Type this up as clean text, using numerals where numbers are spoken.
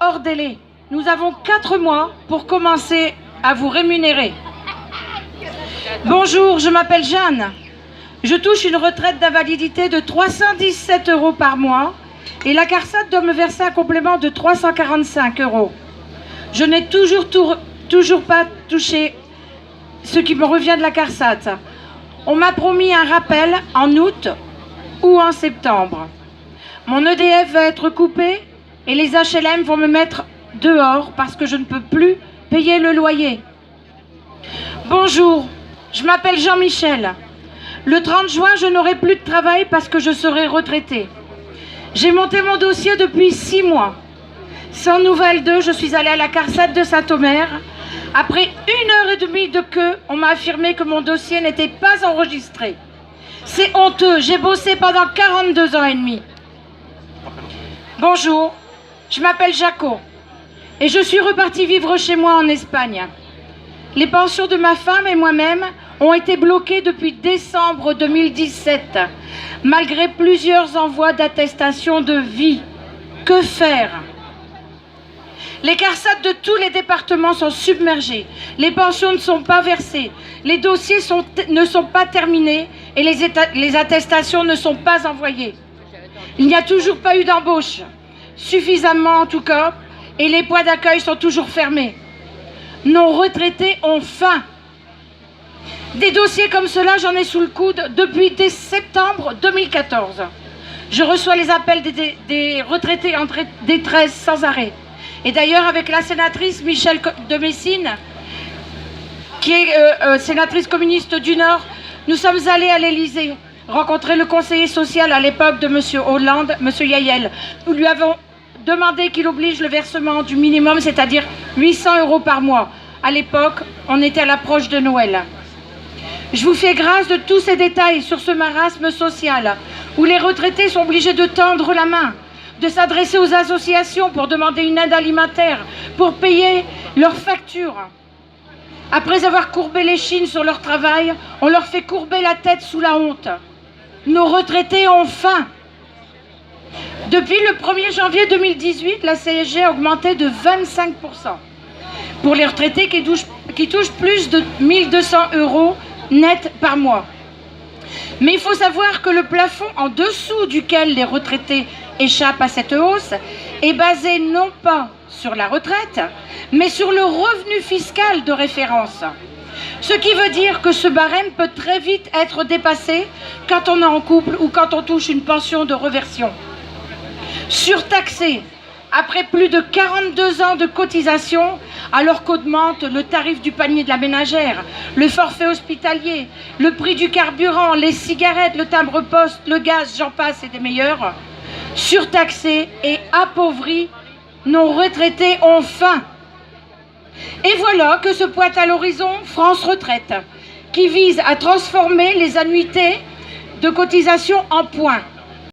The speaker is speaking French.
hors délai. Nous avons 4 mois pour commencer à vous rémunérer. Bonjour, je m'appelle Jeanne. Je touche une retraite d'invalidité de 317 € par mois et la CARSAT doit me verser un complément de 345 €. Je n'ai toujours pas touché ce qui me revient de la CARSAT. On m'a promis un rappel en août ou en septembre. Mon EDF va être coupé et les HLM vont me mettre dehors parce que je ne peux plus payer le loyer. Bonjour, je m'appelle Jean-Michel. Le 30 juin, je n'aurai plus de travail parce que je serai retraité. J'ai monté mon dossier depuis 6 mois. Sans nouvelles d'eux, je suis allée à la CARSAT de Saint-Omer. Après 1h30 de queue, on m'a affirmé que mon dossier n'était pas enregistré. C'est honteux, j'ai bossé pendant 42 ans et demi. Bonjour, je m'appelle Jaco et je suis repartie vivre chez moi en Espagne. Les pensions de ma femme et moi-même ont été bloquées depuis décembre 2017, malgré plusieurs envois d'attestation de vie. Que faire ? Les CARSAT de tous les départements sont submergés, les pensions ne sont pas versées, les dossiers ne sont pas terminés et les attestations ne sont pas envoyées. Il n'y a toujours pas eu d'embauche, suffisamment en tout cas, et les points d'accueil sont toujours fermés. Nos retraités ont faim. Des dossiers comme cela, j'en ai sous le coude depuis dès septembre 2014. Je reçois les appels des retraités en détresse sans arrêt. Et d'ailleurs, avec la sénatrice Michèle de Messine, qui est sénatrice communiste du Nord, nous sommes allés à l'Élysée rencontrer le conseiller social à l'époque de M. Hollande, M. Yael. Nous lui avons demandé qu'il oblige le versement du minimum, c'est-à-dire 800 € par mois. À l'époque, on était à l'approche de Noël. Je vous fais grâce de tous ces détails sur ce marasme social, où les retraités sont obligés de tendre la main, de s'adresser aux associations pour demander une aide alimentaire, pour payer leurs factures. Après avoir courbé les chines sur leur travail, on leur fait courber la tête sous la honte. Nos retraités ont faim. Depuis le 1er janvier 2018, la CSG a augmenté de 25% pour les retraités qui touchent plus de 1 200 € net par mois. Mais il faut savoir que le plafond en dessous duquel les retraités échappent à cette hausse est basé non pas sur la retraite, mais sur le revenu fiscal de référence. Ce qui veut dire que ce barème peut très vite être dépassé quand on est en couple ou quand on touche une pension de réversion. Surtaxé, après plus de 42 ans de cotisation, alors qu'augmente le tarif du panier de la ménagère, le forfait hospitalier, le prix du carburant, les cigarettes, le timbre-poste, le gaz, j'en passe et des meilleurs, surtaxé et appauvri, nos retraités ont faim. Et voilà que se pointe à l'horizon France Retraite, qui vise à transformer les annuités de cotisation en points.